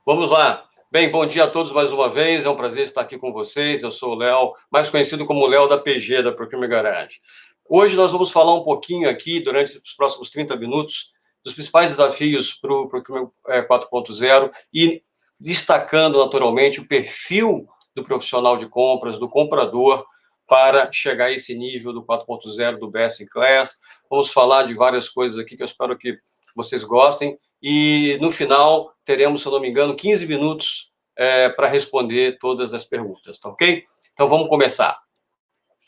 Vamos lá. Bem, bom dia a todos mais uma vez. É um prazer estar aqui com vocês. Eu sou o Léo, mais conhecido como Léo da PG, da Procurement Garage. Hoje nós vamos falar um pouquinho aqui, durante os próximos 30 minutos, dos principais desafios para o Procurement 4.0 e destacando, naturalmente, o perfil do profissional de compras, do comprador, para chegar a esse nível do 4.0, do Best in Class. Vamos falar de várias coisas aqui que eu espero que vocês gostem. E, no final, teremos, se eu não me engano, 15 minutos para responder todas as perguntas, tá ok? Então, vamos começar.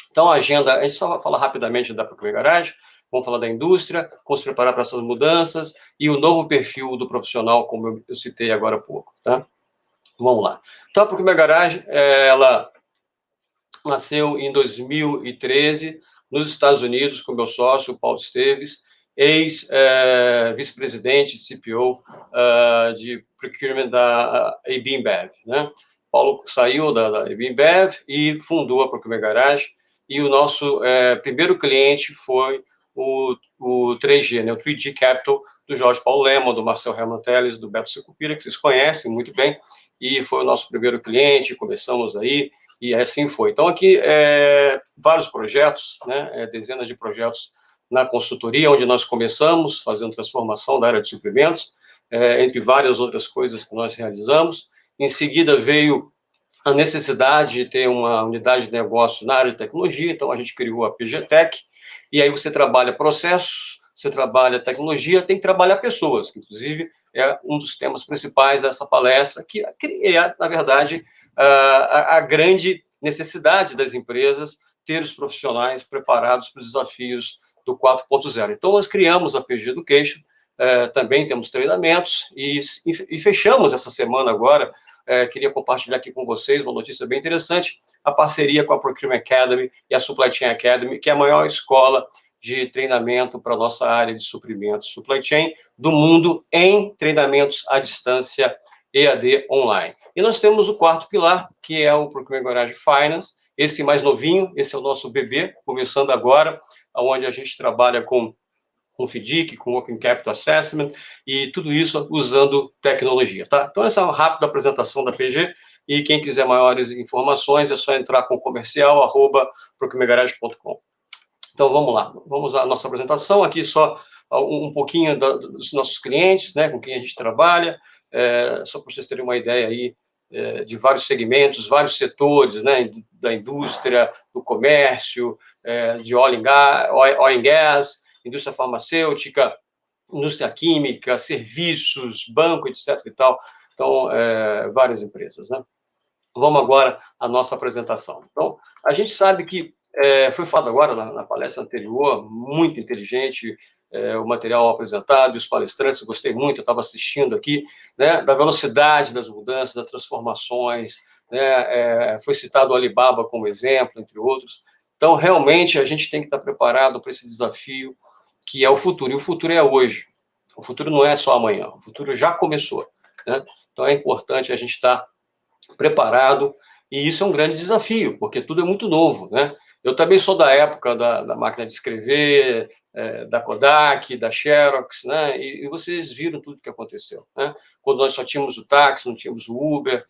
Então, a agenda, a gente só vai falar rapidamente da Procurement Garage, vamos falar da indústria, vamos se preparar para essas mudanças e o novo perfil do profissional, como eu citei agora há pouco, tá? Vamos lá. Então, a Procurement Garage, ela nasceu em 2013, nos Estados Unidos, com meu sócio, Paulo Esteves, ex-vice-presidente, CPO de procurement da AB InBev, né? Paulo saiu da AB InBev e fundou a Procurement Garage, e o nosso primeiro cliente foi o 3G, né? O 3G Capital, do Jorge Paulo Lemann, do Marcel Herman Telles, do Beto Secupira, que vocês conhecem muito bem, e foi o nosso primeiro cliente, começamos aí, e assim foi. Então, aqui, vários projetos, né, dezenas de projetos na consultoria, onde nós começamos fazendo transformação da área de suprimentos, entre várias outras coisas que nós realizamos. Em seguida, veio a necessidade de ter uma unidade de negócio na área de tecnologia, então a gente criou a PGTech, e aí você trabalha processos, você trabalha tecnologia, tem que trabalhar pessoas, que inclusive é um dos temas principais dessa palestra, que é, na verdade, a grande necessidade das empresas ter os profissionais preparados para os desafios do 4.0. Então, nós criamos a PG Education, também temos treinamentos, e fechamos essa semana agora, queria compartilhar aqui com vocês uma notícia bem interessante, a parceria com a Procurement Academy e a Supply Chain Academy, que é a maior escola de treinamento para a nossa área de suprimentos supply chain do mundo em treinamentos à distância EAD online. E nós temos o quarto pilar, que é o Procurement Garage Finance, esse mais novinho, esse é o nosso bebê, começando agora, onde a gente trabalha com FDIC, com Working Capital Assessment, e tudo isso usando tecnologia, tá? Então, essa é uma rápida apresentação da PG, e quem quiser maiores informações é só entrar com comercial@procurementgarage.com. Então, vamos lá, vamos à nossa apresentação, aqui só um pouquinho dos nossos clientes, né, com quem a gente trabalha, só para vocês terem uma ideia aí, de vários segmentos, vários setores, né, da indústria, do comércio, de oil and gas, indústria farmacêutica, indústria química, serviços, banco, etc. e tal. Então, várias empresas, né? Vamos agora à nossa apresentação. Então, a gente sabe que foi falado agora na palestra anterior, muito inteligente, o material apresentado, e os palestrantes, eu gostei muito, eu estava assistindo aqui, né, da velocidade das mudanças, das transformações, né, foi citado o Alibaba como exemplo, entre outros. Então, realmente, a gente tem que estar preparado para esse desafio, que é o futuro, e o futuro é hoje. O futuro não é só amanhã, o futuro já começou, né? Então, é importante a gente estar preparado, e isso é um grande desafio, porque tudo é muito novo, né? Eu também sou da época da máquina de escrever, da Kodak, da Xerox, né? E vocês viram tudo que aconteceu, né? Quando nós só tínhamos o táxi, não tínhamos o Uber,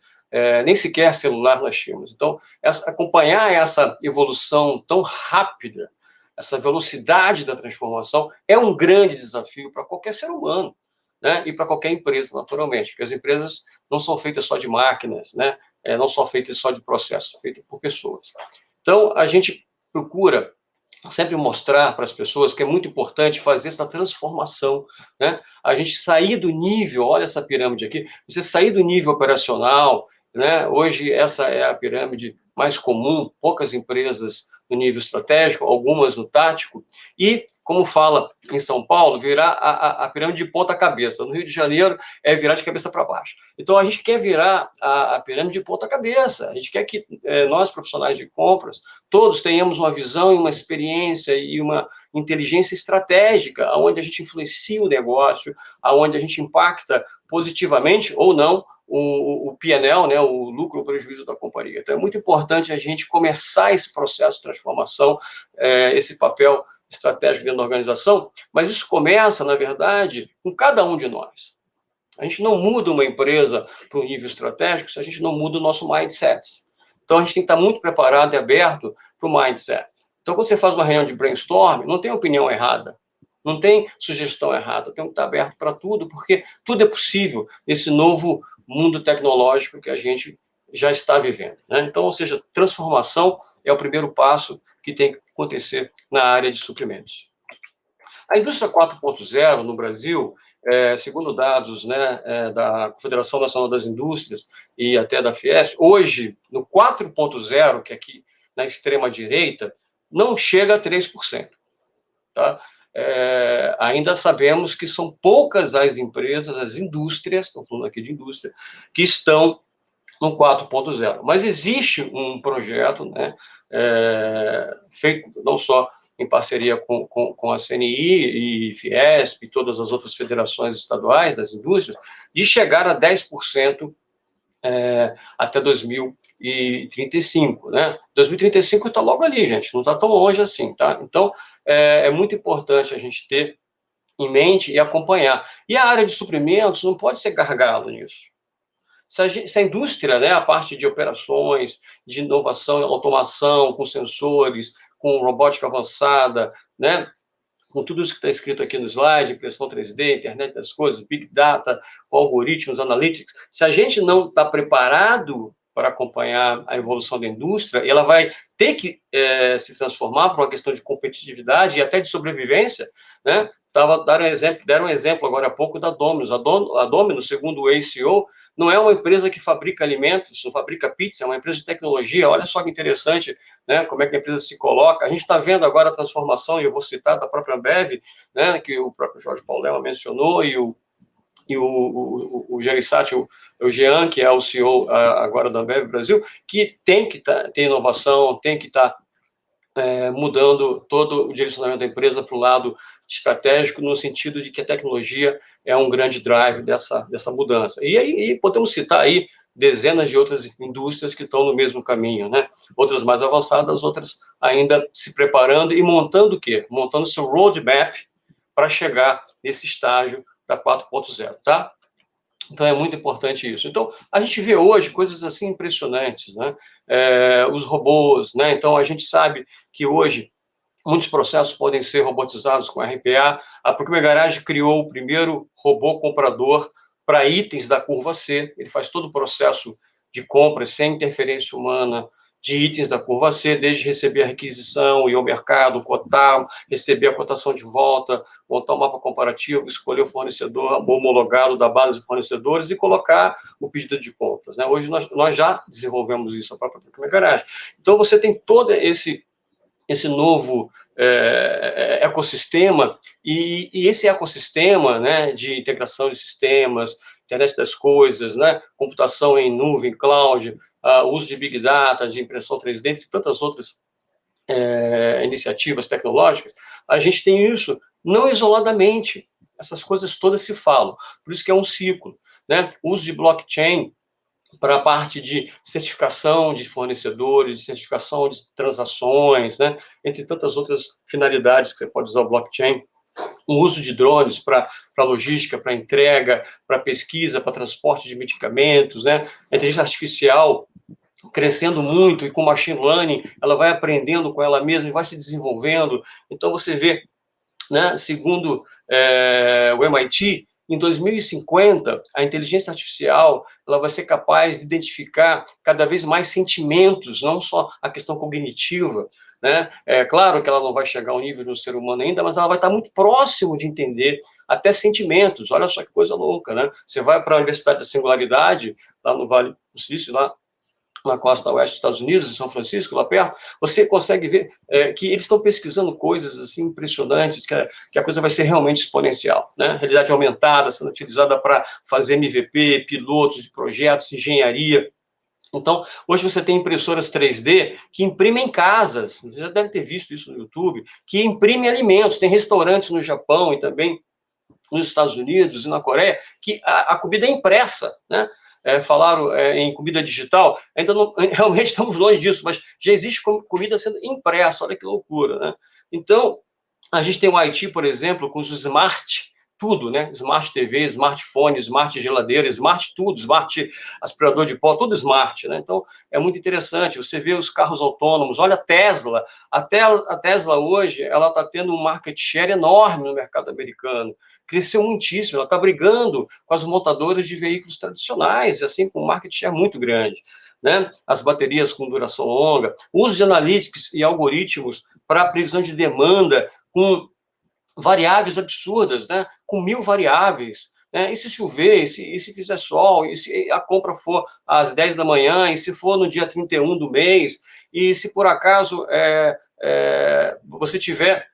nem sequer celular nós tínhamos. Então, acompanhar essa evolução tão rápida, essa velocidade da transformação, é um grande desafio para qualquer ser humano, né? E para qualquer empresa, naturalmente, porque as empresas não são feitas só de máquinas, né? Não são feitas só de processos, são feitas por pessoas. Então, a gente procura sempre mostrar para as pessoas que é muito importante fazer essa transformação, né? A gente sair do nível, olha essa pirâmide aqui, você sair do nível operacional, né? Hoje essa é a pirâmide mais comum, poucas empresas no nível estratégico, algumas no tático, e, como fala em São Paulo, virar a pirâmide de ponta cabeça. No Rio de Janeiro é virar de cabeça para baixo. Então, a gente quer virar a pirâmide de ponta cabeça, a gente quer que nós, profissionais de compras, todos tenhamos uma visão e uma experiência e uma inteligência estratégica, onde a gente influencia o negócio, onde a gente impacta positivamente ou não o P&L, né, o lucro ou prejuízo da companhia. Então, é muito importante a gente começar esse processo de transformação, esse papel estratégico dentro da organização, mas isso começa, na verdade, com cada um de nós. A gente não muda uma empresa para um nível estratégico se a gente não muda o nosso mindset. Então, a gente tem que estar muito preparado e aberto para o mindset. Então, quando você faz uma reunião de brainstorm, não tem opinião errada, não tem sugestão errada, tem que estar aberto para tudo, porque tudo é possível nesse novo mundo tecnológico que a gente já está vivendo, né? Então, ou seja, transformação é o primeiro passo que tem que acontecer na área de suprimentos. A indústria 4.0 no Brasil, segundo dados, né, da Confederação Nacional das Indústrias e até da Fiesp, hoje, no 4.0, que é aqui na extrema-direita, não chega a 3%. Tá? Ainda sabemos que são poucas as empresas, as indústrias, estou falando aqui de indústria, que estão no 4.0. Mas existe um projeto, né, feito não só em parceria com a CNI e Fiesp e todas as outras federações estaduais das indústrias, de chegar a 10% até 2035, né? 2035 está logo ali, gente, não está tão longe assim, tá? Então, é muito importante a gente ter em mente e acompanhar. E a área de suprimentos não pode ser gargalo nisso. Se a indústria, né, a parte de operações, de inovação, automação, com sensores, com robótica avançada, né, com tudo isso que está escrito aqui no slide, impressão 3D, internet das coisas, Big Data, com algoritmos, analytics, se a gente não está preparado para acompanhar a evolução da indústria, ela vai ter que se transformar para uma questão de competitividade e até de sobrevivência, né? Deram um exemplo agora há pouco da Domino's. A Domino's, segundo o ACO, não é uma empresa que fabrica alimentos, não fabrica pizza, é uma empresa de tecnologia. Olha só que interessante, né, como é que a empresa se coloca. A gente está vendo agora a transformação, e eu vou citar da própria Ambev, né, que o próprio Jorge Paulema mencionou, e o Gereissati, o Jean, que é o CEO agora da Ambev Brasil, que tem que ter inovação, tem que estar mudando todo o direcionamento da empresa para o lado estratégico, no sentido de que a tecnologia é um grande drive dessa mudança. E aí podemos citar aí dezenas de outras indústrias que estão no mesmo caminho, né? Outras mais avançadas, outras ainda se preparando e montando o quê? Montando seu roadmap para chegar nesse estágio da 4.0, tá? Então, é muito importante isso. Então, a gente vê hoje coisas assim impressionantes, né? Os robôs, né? Então, a gente sabe que hoje muitos processos podem ser robotizados com RPA. A Procure Garage criou o primeiro robô comprador para itens da curva C. Ele faz todo o processo de compra sem interferência humana de itens da curva C, desde receber a requisição, ir ao mercado, cotar, receber a cotação de volta, montar um mapa comparativo, escolher o fornecedor homologado da base de fornecedores e colocar o pedido de compras, né? Hoje nós já desenvolvemos isso, a própria Procure Garage. Então, você tem todo esse novo ecossistema, e esse ecossistema, né, de integração de sistemas, internet das coisas, né, computação em nuvem, cloud, uso de Big Data, de impressão 3D, entre tantas outras iniciativas tecnológicas, a gente tem isso não isoladamente, essas coisas todas se falam, por isso que é um ciclo, né? O uso de blockchain para a parte de certificação de fornecedores, de certificação de transações, né? Entre tantas outras finalidades que você pode usar o blockchain, o uso de drones para logística, para entrega, para pesquisa, para transporte de medicamentos, né? A inteligência artificial crescendo muito, e com machine learning, ela vai aprendendo com ela mesma e vai se desenvolvendo. Então, você vê, né, segundo o MIT, em 2050, a inteligência artificial ela vai ser capaz de identificar cada vez mais sentimentos, não só a questão cognitiva, né? É claro que ela não vai chegar ao nível do ser humano ainda, mas ela vai estar muito próximo de entender até sentimentos. Olha só que coisa louca, né? Você vai para a Universidade da Singularidade, lá no Vale do Silício, lá na costa oeste dos Estados Unidos, em São Francisco, lá perto, você consegue ver que eles estão pesquisando coisas assim impressionantes, que a coisa vai ser realmente exponencial, né? Realidade aumentada sendo utilizada para fazer MVP, pilotos de projetos, engenharia. Então, hoje você tem impressoras 3D que imprimem casas, você já deve ter visto isso no YouTube, que imprimem alimentos. Tem restaurantes no Japão e também nos Estados Unidos e na Coreia, que a comida é impressa, né? Falaram em comida digital, ainda não, realmente estamos longe disso, mas já existe comida sendo impressa, olha que loucura, né? Então, a gente tem o Haiti, por exemplo, com os smart tudo, né? Smart TV, smartphone, smart geladeira, smart tudo, smart aspirador de pó, tudo smart, né? Então, é muito interessante. Você vê os carros autônomos, olha a Tesla. Até a Tesla hoje, ela está tendo um market share enorme no mercado americano. Cresceu muitíssimo, ela está brigando com as montadoras de veículos tradicionais, assim, com um market share muito grande. Né? As baterias com duração longa, o uso de analytics e algoritmos para previsão de demanda com variáveis absurdas, né? Com 1000 variáveis. Né? E se chover, e se fizer sol, e se a compra for às 10 da manhã, e se for no dia 31 do mês, e se por acaso você tiver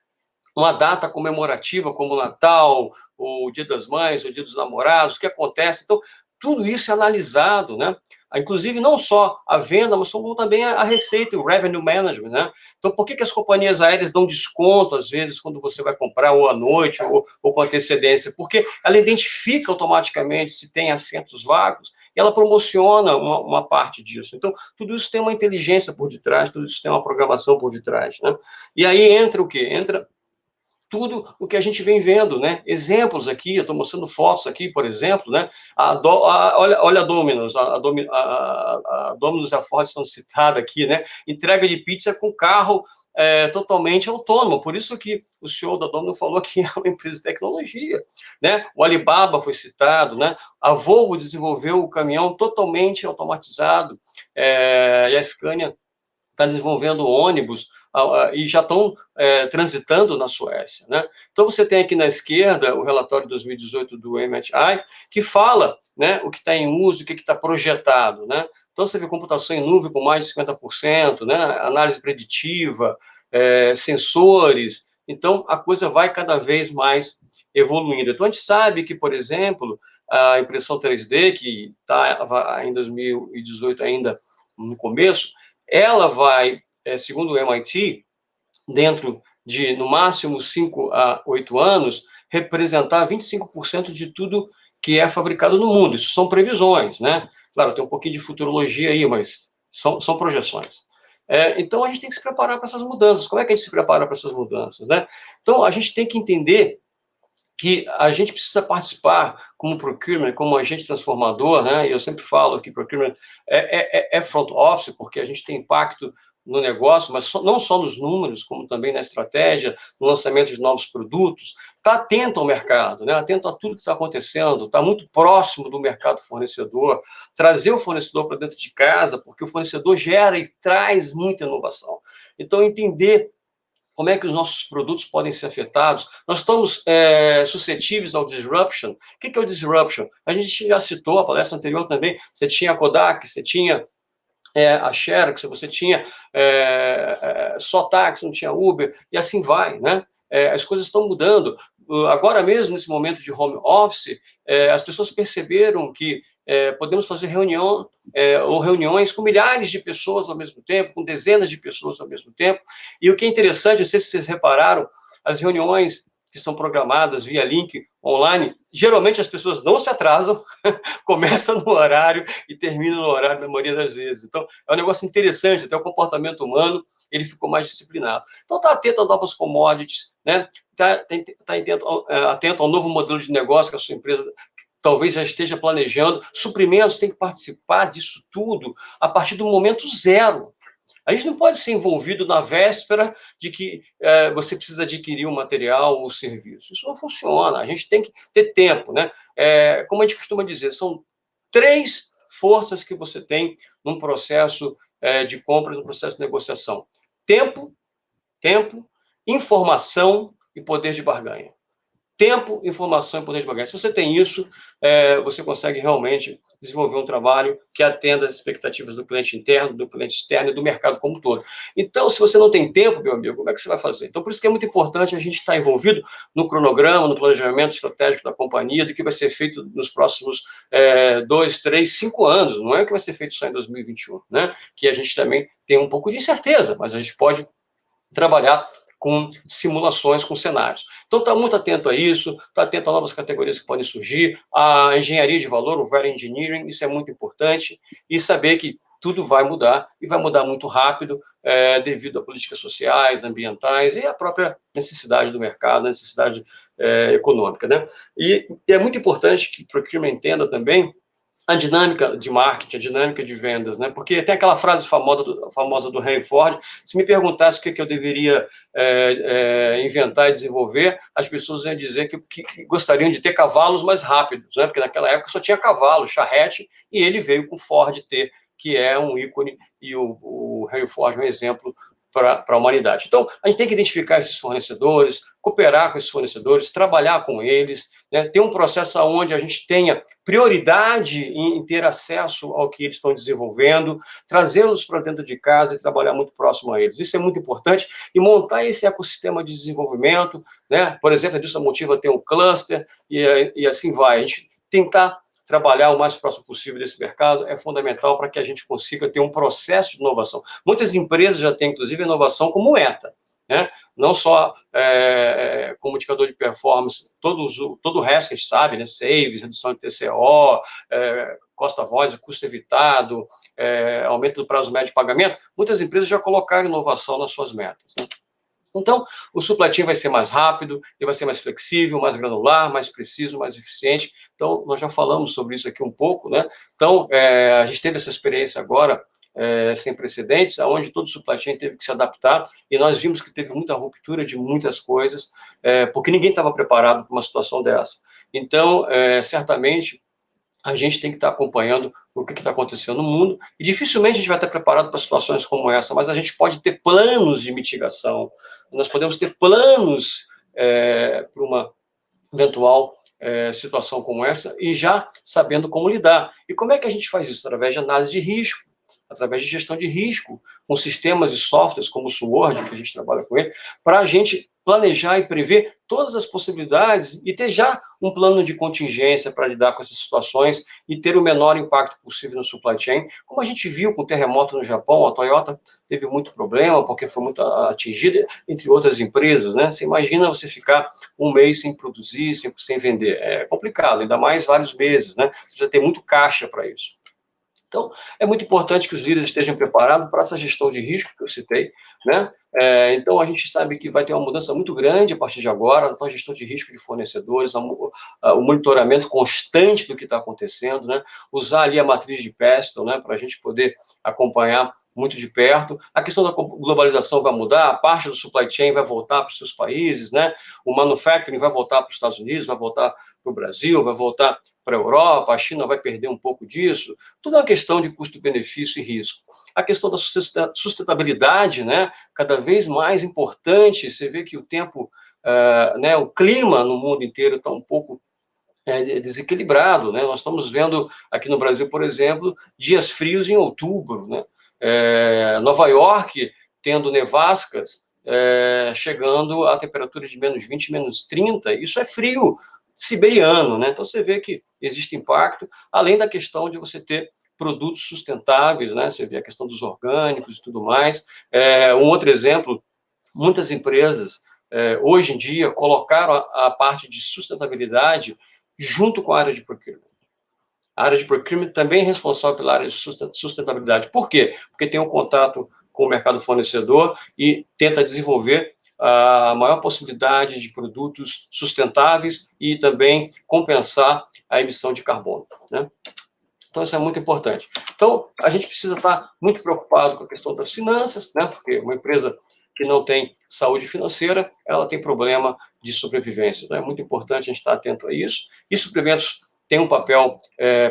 uma data comemorativa como o Natal, o Dia das Mães, o Dia dos Namorados, o que acontece. Então, tudo isso é analisado, né? Inclusive, não só a venda, mas como também a receita, o revenue management, né? Então, por que as companhias aéreas dão desconto, às vezes, quando você vai comprar, ou à noite, ou com antecedência? Porque ela identifica automaticamente se tem assentos vagos, e ela promociona uma parte disso. Então, tudo isso tem uma inteligência por detrás, tudo isso tem uma programação por detrás, né? E aí entra o quê? Entra tudo o que a gente vem vendo, né? Exemplos aqui, eu estou mostrando fotos aqui, por exemplo, né? Olha a Domino's, a Domino's e a Ford são citadas aqui, né? Entrega de pizza com carro totalmente autônomo. Por isso que o CEO da Domino's falou que é uma empresa de tecnologia, né? O Alibaba foi citado, né? A Volvo desenvolveu o caminhão totalmente automatizado, e a Scania está desenvolvendo ônibus e já estão transitando na Suécia, né? Então, você tem aqui na esquerda o relatório de 2018 do MHI, que fala, né, o que está em uso, o que está projetado, né? Então, você vê computação em nuvem com mais de 50%, né? Análise preditiva, sensores. Então, a coisa vai cada vez mais evoluindo. Então, a gente sabe que, por exemplo, a impressão 3D, que está em 2018 ainda no começo, ela vai, segundo o MIT, dentro de, no máximo, 5 a 8 anos, representar 25% de tudo que é fabricado no mundo. Isso são previsões, né? Claro, tem um pouquinho de futurologia aí, mas são projeções. Então, a gente tem que se preparar para essas mudanças. Como é que a gente se prepara para essas mudanças, né? Então, a gente tem que entender que a gente precisa participar como procurement, como agente transformador, né? E eu sempre falo que procurement é front office, porque a gente tem impacto no negócio, mas não só nos números, como também na estratégia, no lançamento de novos produtos. Está atento ao mercado, né? Atento a tudo que está acontecendo, está muito próximo do mercado fornecedor, trazer o fornecedor para dentro de casa, porque o fornecedor gera e traz muita inovação. Então, entender como é que os nossos produtos podem ser afetados. Nós estamos suscetíveis ao disruption. O que é o disruption? A gente já citou, a palestra anterior também, você tinha a Kodak, você tinha a Xerox, você tinha só táxi, não tinha Uber, e assim vai, né? As coisas estão mudando. Agora mesmo, nesse momento de home office, as pessoas perceberam que podemos fazer reunião ou reuniões com milhares de pessoas ao mesmo tempo, com dezenas de pessoas ao mesmo tempo. E o que é interessante, não sei se vocês repararam, as reuniões que são programadas via link online, geralmente as pessoas não se atrasam, começam no horário e terminam no horário, na maioria das vezes. Então, é um negócio interessante, até o comportamento humano, ele ficou mais disciplinado. Então, está atento a novas commodities, né? Está atento ao novo modelo de negócio que a sua empresa talvez já esteja planejando. Suprimentos tem que participar disso tudo a partir do momento zero. A gente não pode ser envolvido na véspera de que você precisa adquirir um material ou serviço. Isso não funciona. A gente tem que ter tempo, né? Como a gente costuma dizer, são 3 forças que você tem num processo de compras, num processo de negociação: tempo, informação e poder de barganha. Tempo, informação e poder de barganha. Se você tem isso, você consegue realmente desenvolver um trabalho que atenda às expectativas do cliente interno, do cliente externo e do mercado como um todo. Então, se você não tem tempo, meu amigo, como é que você vai fazer? Então, por isso que é muito importante a gente estar envolvido no cronograma, no planejamento estratégico da companhia, do que vai ser feito nos próximos 2, 3, 5 anos. Não é o que vai ser feito só em 2021, né? Que a gente também tem um pouco de incerteza, mas a gente pode trabalhar com simulações, com cenários. Então, está muito atento a isso, está atento a novas categorias que podem surgir, a engenharia de valor, o value engineering, isso é muito importante, e saber que tudo vai mudar, e vai mudar muito rápido, devido a políticas sociais, ambientais e a própria necessidade do mercado, a necessidade econômica, né? E é muito importante que o procurement entenda também a dinâmica de marketing, a dinâmica de vendas, né? Porque tem aquela frase famosa do Henry Ford: se me perguntasse o que eu deveria inventar e desenvolver, as pessoas iam dizer que gostariam de ter cavalos mais rápidos, né? Porque naquela época só tinha cavalo, charrete, e ele veio com o Ford T, que é um ícone, e o Henry Ford é um exemplo para a humanidade. Então, a gente tem que identificar esses fornecedores, cooperar com esses fornecedores, trabalhar com eles, né? Ter um processo onde a gente tenha prioridade em ter acesso ao que eles estão desenvolvendo, trazê-los para dentro de casa e trabalhar muito próximo a eles. Isso é muito importante, e montar esse ecossistema de desenvolvimento, né? Por exemplo, a indústria motiva tem um cluster, e assim vai. A gente tentar trabalhar o mais próximo possível desse mercado é fundamental para que a gente consiga ter um processo de inovação. Muitas empresas já têm, inclusive, inovação como meta, né? Não só como indicador de performance, todo o resto que a gente sabe, né? Saves, redução de TCO, cost avoidance, custo evitado, aumento do prazo médio de pagamento. Muitas empresas já colocaram inovação nas suas metas, né? Então, o supply chain vai ser mais rápido, ele vai ser mais flexível, mais granular, mais preciso, mais eficiente. Então, nós já falamos sobre isso aqui um pouco, né? Então, a gente teve essa experiência agora, sem precedentes, onde todo o supply chain teve que se adaptar, e nós vimos que teve muita ruptura de muitas coisas, porque ninguém estava preparado para uma situação dessa. Então, certamente, a gente tem que estar acompanhando o que está acontecendo no mundo, e dificilmente a gente vai estar preparado para situações como essa, mas a gente pode ter planos de mitigação, nós podemos ter planos para uma eventual situação como essa, e já sabendo como lidar. E como é que a gente faz isso? Através de análise de risco, através de gestão de risco, com sistemas e softwares como o Sword, que a gente trabalha com ele, para a gente planejar e prever todas as possibilidades e ter já um plano de contingência para lidar com essas situações e ter o menor impacto possível no supply chain. Como a gente viu com o terremoto no Japão, a Toyota teve muito problema, porque foi muito atingida, entre outras empresas, né? Você imagina você ficar um mês sem produzir, sem vender. É complicado, ainda mais vários meses, né? Você precisa ter muito caixa para isso. Então, é muito importante que os líderes estejam preparados para essa gestão de risco que eu citei, né? Então, a gente sabe que vai ter uma mudança muito grande a partir de agora, então, a gestão de risco de fornecedores, o monitoramento constante do que está acontecendo, né? Usar ali a matriz de Pestel, né, para a gente poder acompanhar muito de perto. A questão da globalização vai mudar, a parte do supply chain vai voltar para os seus países, né? O manufacturing vai voltar para os Estados Unidos, vai voltar para o Brasil, vai voltar para a Europa, a China vai perder um pouco disso. Tudo é uma questão de custo-benefício e risco. A questão da sustentabilidade, né? Cada vez mais importante. Você vê que o tempo, né? O clima no mundo inteiro está um pouco desequilibrado, né? Nós estamos vendo aqui no Brasil, por exemplo, dias frios em outubro, né? Nova York tendo nevascas, chegando a temperaturas de menos 20, menos 30, isso é frio siberiano, né? Então você vê que existe impacto, além da questão de você ter produtos sustentáveis, né? Você vê a questão dos orgânicos e tudo mais. Um outro exemplo, muitas empresas, hoje em dia, colocaram a parte de sustentabilidade junto com a área de procurement. A área de procurement também é responsável pela área de sustentabilidade. Por quê? Porque tem um contato com o mercado fornecedor e tenta desenvolver a maior possibilidade de produtos sustentáveis e também compensar a emissão de carbono, né? Então, isso é muito importante. Então, a gente precisa estar muito preocupado com a questão das finanças, né? Porque uma empresa que não tem saúde financeira, ela tem problema de sobrevivência. Então, é muito importante a gente estar atento a isso. E suprimentos tem um papel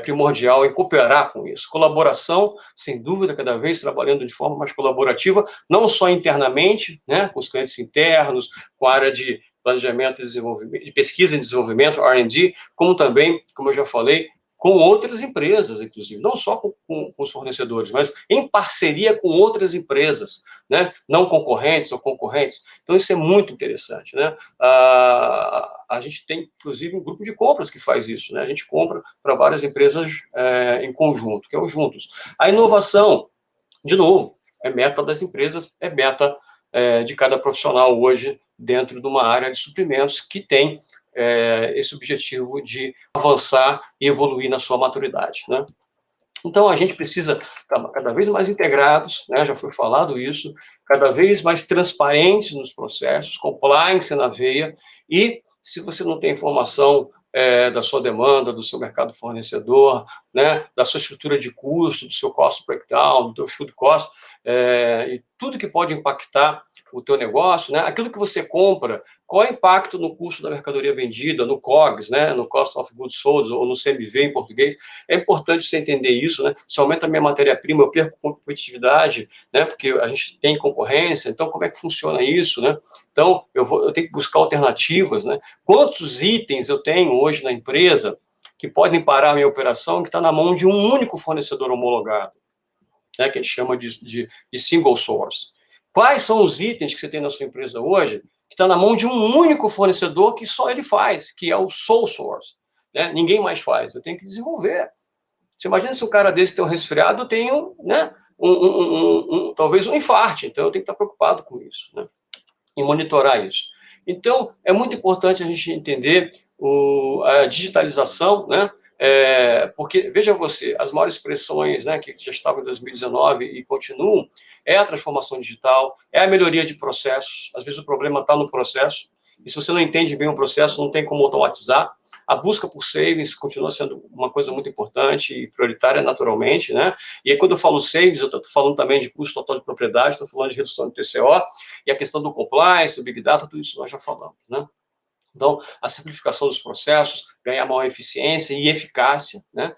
primordial em cooperar com isso. Colaboração, sem dúvida, cada vez trabalhando de forma mais colaborativa, não só internamente, né, com os clientes internos, com a área de planejamento e desenvolvimento, de pesquisa e desenvolvimento, R&D, como também, como eu já falei, com outras empresas, inclusive, não só com os fornecedores, mas em parceria com outras empresas, né? Não concorrentes ou concorrentes. Então, isso é muito interessante, né? A gente tem, inclusive, um grupo de compras que faz isso, né? A gente compra para várias empresas em conjunto, que é o Juntos. A inovação, de novo, é meta das empresas, é meta de cada profissional hoje dentro de uma área de suprimentos que tem esse objetivo de avançar e evoluir na sua maturidade, né? Então, a gente precisa estar cada vez mais integrados, né? Já foi falado isso, cada vez mais transparentes nos processos, compliance na veia, e se você não tem informação da sua demanda, do seu mercado fornecedor, né, da sua estrutura de custo, do seu cost breakdown, do teu should cost, e tudo que pode impactar o teu negócio, né, aquilo que você compra, qual é o impacto no custo da mercadoria vendida, no COGS, né, no Cost of Goods Sold, ou no CMV em português. É importante você entender isso, né? Se aumenta a minha matéria-prima, eu perco competitividade, né? Porque a gente tem concorrência, então como é que funciona isso, né? Então, eu tenho que buscar alternativas, né? Quantos itens eu tenho hoje na empresa que podem parar a minha operação, que está na mão de um único fornecedor homologado, né? Que a gente chama de single source. Quais são os itens que você tem na sua empresa hoje que está na mão de um único fornecedor que só ele faz, que é o sole source, né? Ninguém mais faz. Eu tenho que desenvolver. Você imagina se um cara desse tem um resfriado, tem né, talvez um infarto. Então, eu tenho que estar preocupado com isso, né? E monitorar isso. Então, é muito importante a gente entender a digitalização, né? Porque, veja você, as maiores pressões, né, que já estavam em 2019 e continuam, é a transformação digital, é a melhoria de processos. Às vezes o problema está no processo, e se você não entende bem o processo, não tem como automatizar. A busca por savings continua sendo uma coisa muito importante e prioritária naturalmente, né? E aí, quando eu falo savings, eu estou falando também de custo total de propriedade, estou falando de redução de TCO, e a questão do compliance, do Big Data, tudo isso nós já falamos, né? Então, a simplificação dos processos, ganhar maior eficiência e eficácia, né?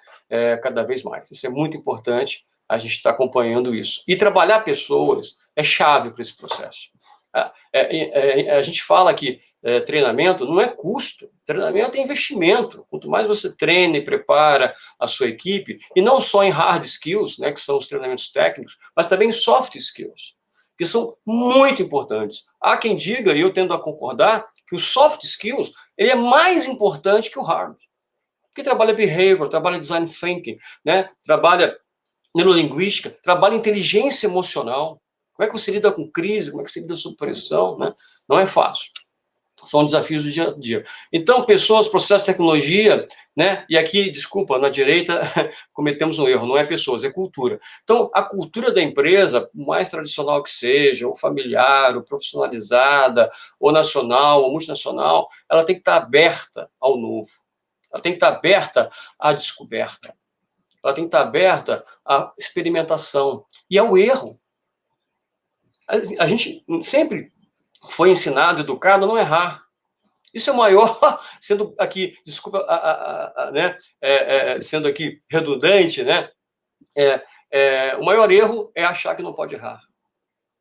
Cada vez mais. Isso é muito importante, a gente está acompanhando isso. E trabalhar pessoas é chave para esse processo. A gente fala que treinamento não é custo, treinamento é investimento. Quanto mais você treina e prepara a sua equipe, e não só em hard skills, né, que são os treinamentos técnicos, mas também em soft skills, que são muito importantes. Há quem diga, e eu tendo a concordar, que o soft skills ele é mais importante que o hard. Porque trabalha behavior, trabalha design thinking, né, trabalha neurolinguística, trabalha inteligência emocional. Como é que você lida com crise? Como é que você lida sob pressão? Né? Não é fácil. São desafios do dia a dia. Então, pessoas, processo, tecnologia, né? E aqui, desculpa, na direita cometemos um erro, não é pessoas, é cultura. Então, a cultura da empresa, mais tradicional que seja, ou familiar, ou profissionalizada, ou nacional, ou multinacional, ela tem que estar aberta ao novo. Ela tem que estar aberta à descoberta. Ela tem que estar aberta à experimentação e ao erro. A gente sempre foi ensinado, educado a não errar. Isso é o maior, sendo aqui, desculpa, né, sendo aqui redundante, né, o maior erro é achar que não pode errar.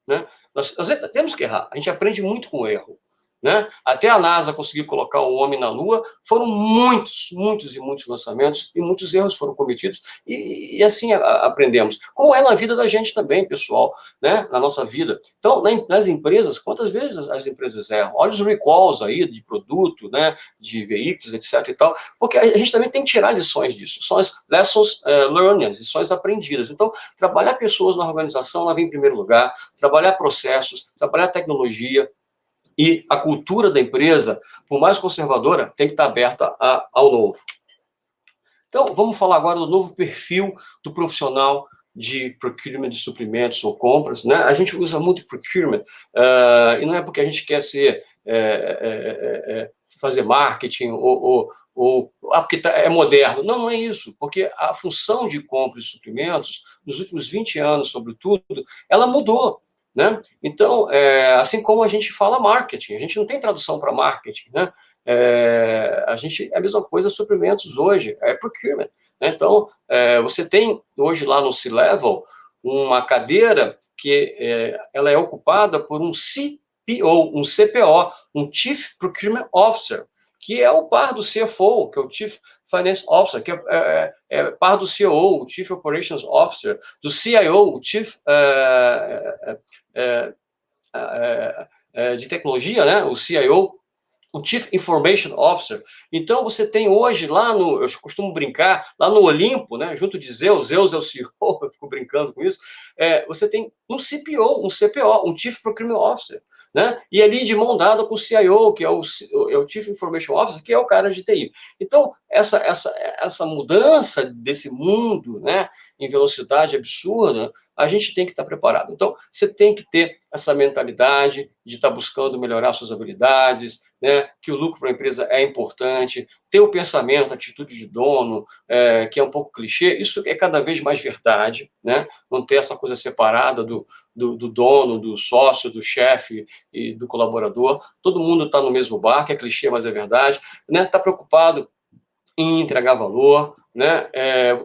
Né? Nós temos que errar, a gente aprende muito com o erro. Né? Até a NASA conseguir colocar um homem na Lua, foram muitos e muitos lançamentos, e muitos erros foram cometidos, e assim aprendemos. Como é na vida da gente também, pessoal, né? Na nossa vida. Então, nas empresas, quantas vezes as empresas erram? Olha os recalls aí de produto, né? De veículos, etc. e tal, porque a gente também tem que tirar lições disso. São as lessons learned, as lições aprendidas. Então, trabalhar pessoas na organização, ela vem em primeiro lugar, trabalhar processos, trabalhar tecnologia, e a cultura da empresa, por mais conservadora, tem que estar aberta ao novo. Então, vamos falar agora do novo perfil do profissional de procurement de suprimentos ou compras. Né? A gente usa muito procurement, e não é porque a gente quer ser, fazer marketing porque é moderno. Não, não é isso, porque a função de compra de suprimentos, nos últimos 20 anos, sobretudo, ela mudou. Né? Então, assim como a gente fala marketing, a gente não tem tradução para marketing, né? A gente é a mesma coisa suprimentos hoje, é procurement. Né? Então, você tem hoje lá no C-Level uma cadeira que ela é ocupada por um CPO, um CPO, um Chief Procurement Officer, que é o par do CFO, que é o Chief Finance Officer, que é par do COO, o Chief Operations Officer, do CIO, o Chief de tecnologia, né, o CIO, um Chief Information Officer. Então, você tem hoje lá no, eu costumo brincar, lá no Olimpo, né, junto de Zeus é o CEO, eu fico brincando com isso, você tem um CPO, um Chief Procurement Officer, né, e ali de mão dada com o CIO, que é o Chief Information Officer, que é o cara de TI. Então, essa mudança desse mundo, né, em velocidade absurda, a gente tem que estar preparado. Então, você tem que ter essa mentalidade de estar buscando melhorar suas habilidades, né, que o lucro para a empresa é importante, ter o pensamento, a atitude de dono, que é um pouco clichê, isso é cada vez mais verdade, né, não ter essa coisa separada do dono, do sócio, do chefe e do colaborador, todo mundo está no mesmo barco, é clichê, mas é verdade, né, está preocupado em entregar valor, né?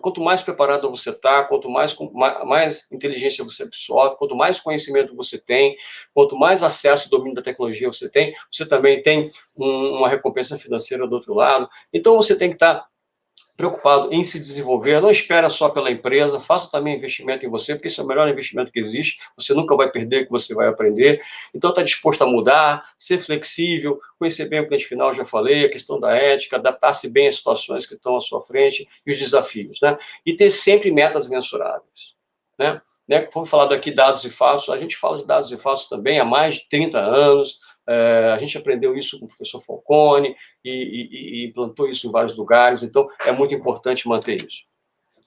Quanto mais preparado você está, quanto mais inteligência você absorve, quanto mais conhecimento você tem, quanto mais acesso e domínio da tecnologia você também tem uma recompensa financeira do outro lado. Então, você tem que estar preocupado em se desenvolver, não espera só pela empresa, faça também investimento em você, porque isso é o melhor investimento que existe, você nunca vai perder, que você vai aprender. Então, está disposto a mudar, ser flexível, conhecer bem o cliente final, já falei, a questão da ética, adaptar-se bem às situações que estão à sua frente e os desafios, né? E ter sempre metas mensuráveis, né? Vamos falar daqui dados e fatos, a gente fala de dados e fatos também há mais de 30 anos, a gente aprendeu isso com o professor Falcone e implantou isso em vários lugares, então é muito importante manter isso.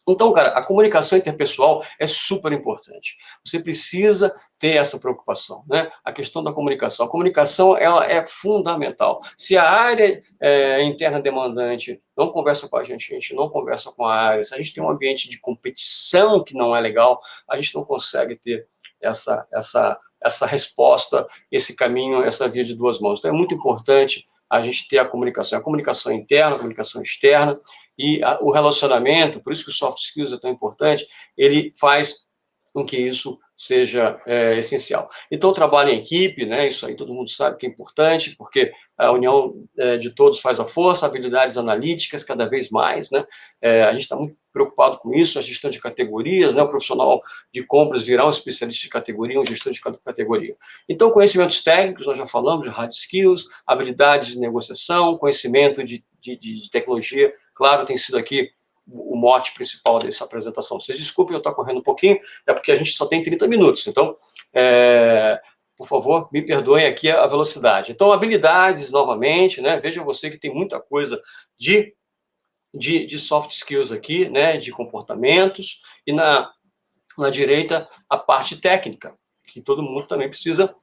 Então, cara, a comunicação interpessoal é super importante. Você precisa ter essa preocupação, né? A questão da comunicação. A comunicação, ela é fundamental. Se a área interna demandante não conversa com a gente não conversa com a área, se a gente tem um ambiente de competição que não é legal, a gente não consegue ter essa resposta, esse caminho, essa via de duas mãos. Então, é muito importante a gente ter a comunicação interna, a comunicação externa, e o relacionamento, por isso que o soft skills é tão importante, ele faz com que isso seja essencial. Então, o trabalho em equipe, né, isso aí todo mundo sabe que é importante, porque a união de todos faz a força, habilidades analíticas cada vez mais, né, a gente está muito preocupado com isso, a gestão de categorias, né, o profissional de compras virar um especialista de categoria, um gestor de categoria. Então, conhecimentos técnicos, nós já falamos, de hard skills, habilidades de negociação, conhecimento de tecnologia, claro, tem sido aqui o mote principal dessa apresentação. Vocês desculpem eu estar correndo um pouquinho, é porque a gente só tem 30 minutos, então, por favor, me perdoem aqui a velocidade. Então, habilidades, novamente, né, veja você que tem muita coisa de soft skills aqui, né, de comportamentos, e na direita, a parte técnica, que todo mundo também precisa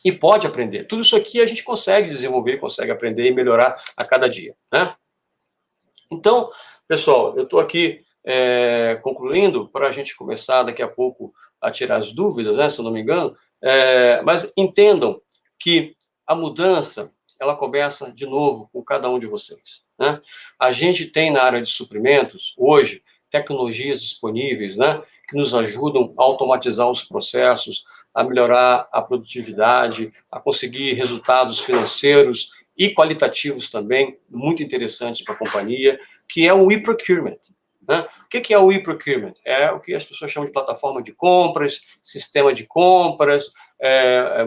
e pode aprender. Tudo isso aqui a gente consegue desenvolver, consegue aprender e melhorar a cada dia, né? Então, pessoal, eu estou aqui concluindo para a gente começar daqui a pouco a tirar as dúvidas, né, se eu não me engano, mas entendam que a mudança, ela começa de novo com cada um de vocês, né? A gente tem na área de suprimentos, hoje, tecnologias disponíveis, né, que nos ajudam a automatizar os processos, a melhorar a produtividade, a conseguir resultados financeiros e qualitativos também, muito interessantes para a companhia, que é o e-procurement. Né? O que é o e-procurement? É o que as pessoas chamam de plataforma de compras, sistema de compras,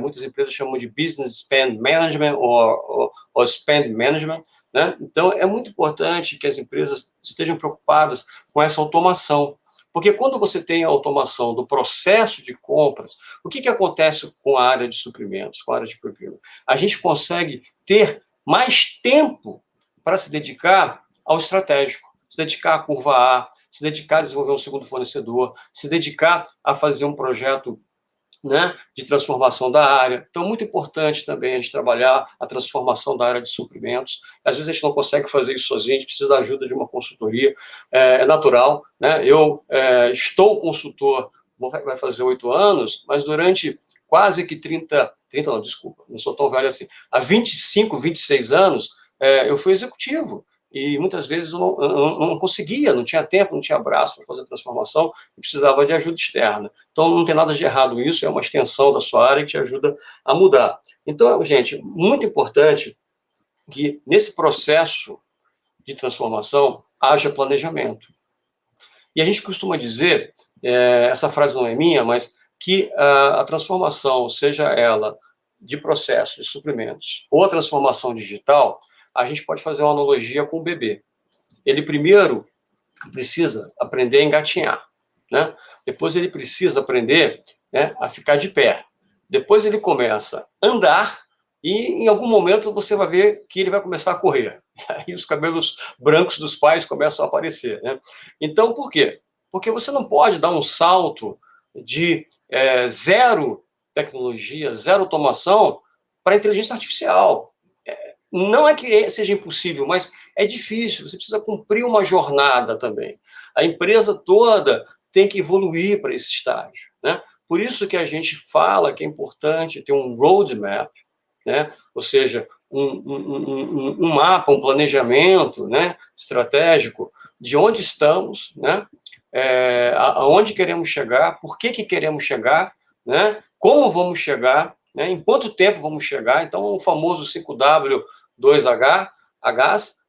muitas empresas chamam de business spend management ou spend management. Né? Então, é muito importante que as empresas estejam preocupadas com essa automação, porque quando você tem a automação do processo de compras, o que acontece com a área de suprimentos, com a área de procurement? A gente consegue ter mais tempo para se dedicar ao estratégico, se dedicar à curva A, se dedicar a desenvolver um segundo fornecedor, se dedicar a fazer um projeto, né, de transformação da área. Então, muito importante também a gente trabalhar a transformação da área de suprimentos. Às vezes a gente não consegue fazer isso sozinho, a gente precisa da ajuda de uma consultoria, é natural, né? Eu estou consultor, vai fazer 8 anos, mas durante quase que 30 não, desculpa, não sou tão velho assim, há 25, 26 anos, eu fui executivo, e muitas vezes eu não conseguia, não tinha tempo, não tinha braço para fazer a transformação, e precisava de ajuda externa. Então, não tem nada de errado isso, é uma extensão da sua área que te ajuda a mudar. Então, gente, muito importante que nesse processo de transformação haja planejamento. E a gente costuma dizer, essa frase não é minha, mas que a transformação, seja ela de processos, de suprimentos, ou transformação digital, a gente pode fazer uma analogia com o bebê. Ele primeiro precisa aprender a engatinhar, né? Depois ele precisa aprender, né, a ficar de pé. Depois ele começa a andar e em algum momento você vai ver que ele vai começar a correr. Aí os cabelos brancos dos pais começam a aparecer, né? Então, por quê? Porque você não pode dar um salto de zero tecnologia, zero automação para a inteligência artificial. Não é que seja impossível, mas é difícil, você precisa cumprir uma jornada também. A empresa toda tem que evoluir para esse estágio, né? Por isso que a gente fala que é importante ter um roadmap, né? Ou seja, um mapa, um planejamento, né, estratégico de onde estamos, né? Aonde queremos chegar, por que queremos chegar, né? Como vamos chegar, né? Em quanto tempo vamos chegar. Então, o famoso 5W2H,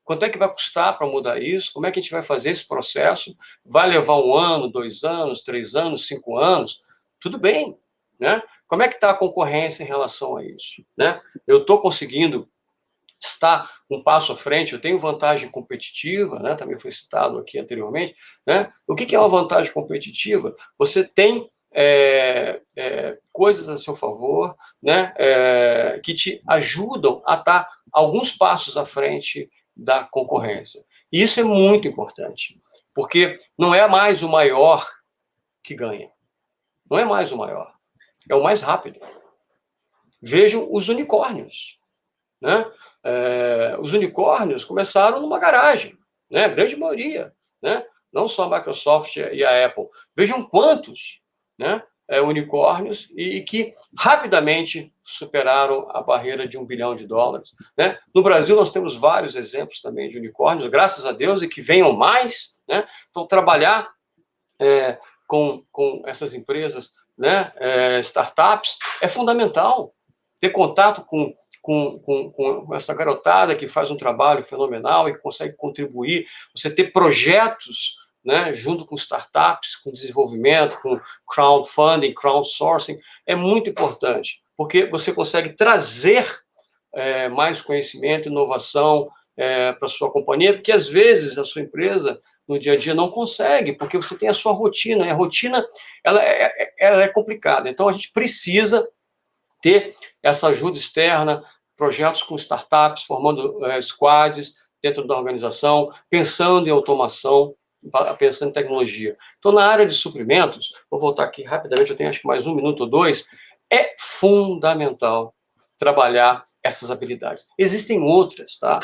quanto é que vai custar para mudar isso? Como é que a gente vai fazer esse processo? Vai levar 1 ano, 2 anos, 3 anos, 5 anos? Tudo bem, né? Como é que está a concorrência em relação a isso, né? Eu estou conseguindo estar um passo à frente, eu tenho vantagem competitiva, né? Também foi citado aqui anteriormente, né? O que é uma vantagem competitiva? Você tem coisas a seu favor, né? Que te ajudam a estar alguns passos à frente da concorrência. E isso é muito importante, porque não é mais o maior que ganha, não é mais o maior, é o mais rápido. Vejam os unicórnios, né? Os unicórnios começaram numa garagem, né? A grande maioria, né? Não só a Microsoft e a Apple. Vejam quantos, né, unicórnios e que rapidamente superaram a barreira de $1 bilhão, né? No Brasil, nós temos vários exemplos também de unicórnios, graças a Deus, e que venham mais, né? Então, trabalhar com essas empresas, né, startups, é fundamental. Ter contato com essa garotada que faz um trabalho fenomenal e que consegue contribuir, você ter projetos, né, junto com startups, com desenvolvimento, com crowdfunding, crowdsourcing, é muito importante, porque você consegue trazer mais conhecimento, inovação para a sua companhia, porque às vezes a sua empresa no dia a dia não consegue, porque você tem a sua rotina, e a rotina ela é complicada. Então a gente precisa ter essa ajuda externa, projetos com startups, formando squads dentro da organização, pensando em automação, pensando em tecnologia. Então, na área de suprimentos, vou voltar aqui rapidamente, eu tenho acho que mais 1 minuto ou 2, é fundamental trabalhar essas habilidades. Existem outras, tá?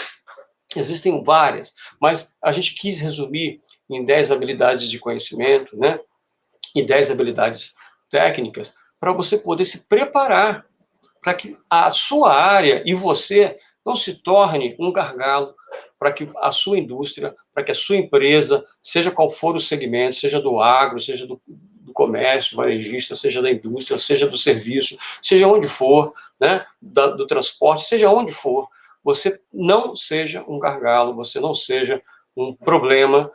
Existem várias, mas a gente quis resumir em 10 habilidades de conhecimento, né? E 10 habilidades técnicas para você poder se preparar para que a sua área e você não se torne um gargalo para que a sua indústria, para que a sua empresa, seja qual for o segmento, seja do agro, seja do comércio, varejista, seja da indústria, seja do serviço, seja onde for, né, do transporte, seja onde for, você não seja um gargalo, você não seja um problema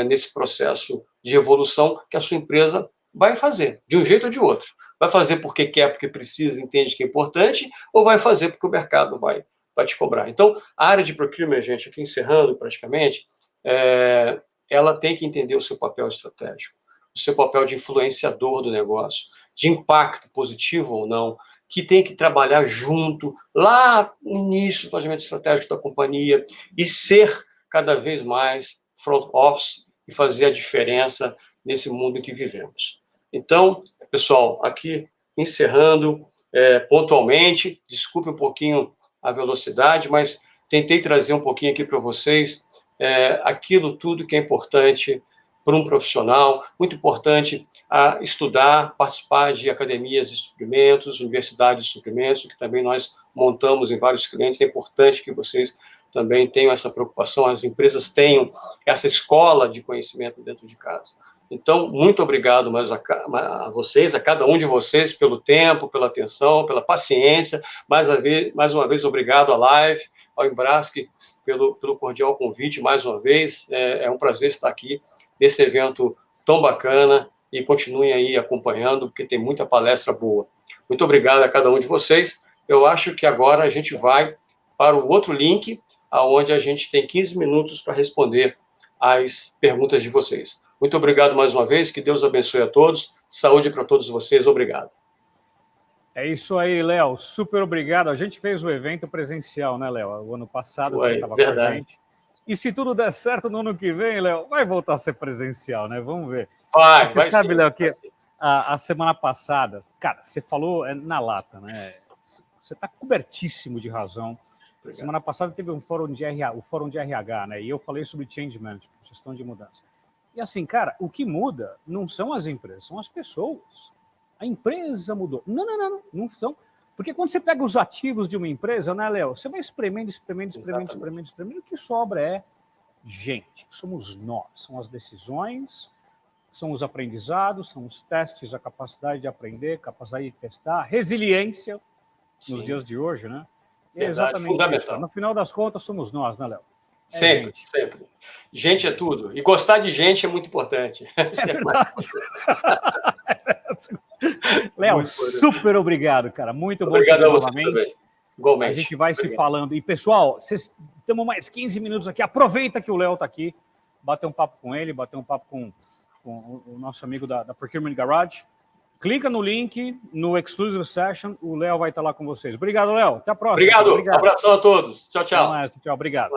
nesse processo de evolução que a sua empresa vai fazer, de um jeito ou de outro. Vai fazer porque quer, porque precisa, entende que é importante, ou vai fazer porque o mercado vai te cobrar. Então, a área de procurement, gente, aqui encerrando praticamente, ela tem que entender o seu papel estratégico, o seu papel de influenciador do negócio, de impacto positivo ou não, que tem que trabalhar junto, lá no início do planejamento estratégico da companhia, e ser cada vez mais front office e fazer a diferença nesse mundo em que vivemos. Então, pessoal, aqui encerrando pontualmente, desculpe um pouquinho a velocidade, mas tentei trazer um pouquinho aqui para vocês aquilo tudo que é importante para um profissional, muito importante a estudar, participar de academias de suprimentos, universidades de suprimentos, que também nós montamos em vários clientes. É importante que vocês também tenham essa preocupação, as empresas tenham essa escola de conhecimento dentro de casa. Então, muito obrigado mais a vocês, a cada um de vocês, pelo tempo, pela atenção, pela paciência. Mais uma vez, obrigado à Live, ao Embrasc, pelo cordial convite, mais uma vez. É um prazer estar aqui nesse evento tão bacana e continuem aí acompanhando, porque tem muita palestra boa. Muito obrigado a cada um de vocês. eu acho que agora a gente vai para o outro link, onde a gente tem 15 minutos para responder as perguntas de vocês. Muito obrigado mais uma vez, que Deus abençoe a todos, saúde para todos vocês, obrigado. É isso aí, Léo, super obrigado. A gente fez o evento presencial, né, Léo? O ano passado você estava com a gente. E se tudo der certo no ano que vem, Léo, vai voltar a ser presencial, né? Vamos ver. Você sabe, Léo, que a semana passada, cara, você falou na lata, né? Você está cobertíssimo de razão. Obrigado. Semana passada teve um fórum de RH, o fórum de RH, né? E eu falei sobre change management, gestão de mudança. E assim, cara, o que muda não são as empresas, são as pessoas. A empresa mudou. Não são. Porque quando você pega os ativos de uma empresa, né, Léo? Você vai espremendo, o que sobra é gente. Somos nós, são as decisões, são os aprendizados, são os testes, a capacidade de aprender, capacidade de testar, resiliência nos dias de hoje, né? É exatamente isso. No final das contas, somos nós, né, Léo? Sempre. Gente é tudo. E gostar de gente é muito importante. É verdade. Léo, super obrigado, cara. Muito bom te ver novamente. Igualmente. A gente vai se falando. E, pessoal, temos mais 15 minutos aqui. Aproveita que o Léo está aqui. Bater um papo com ele, bater um papo com o nosso amigo da Procurement Garage. Clica no link, no Exclusive Session. O Léo vai estar lá com vocês. Obrigado, Léo. Até a próxima. Obrigado. Abração a todos. Tchau, tchau. Tchau, obrigado.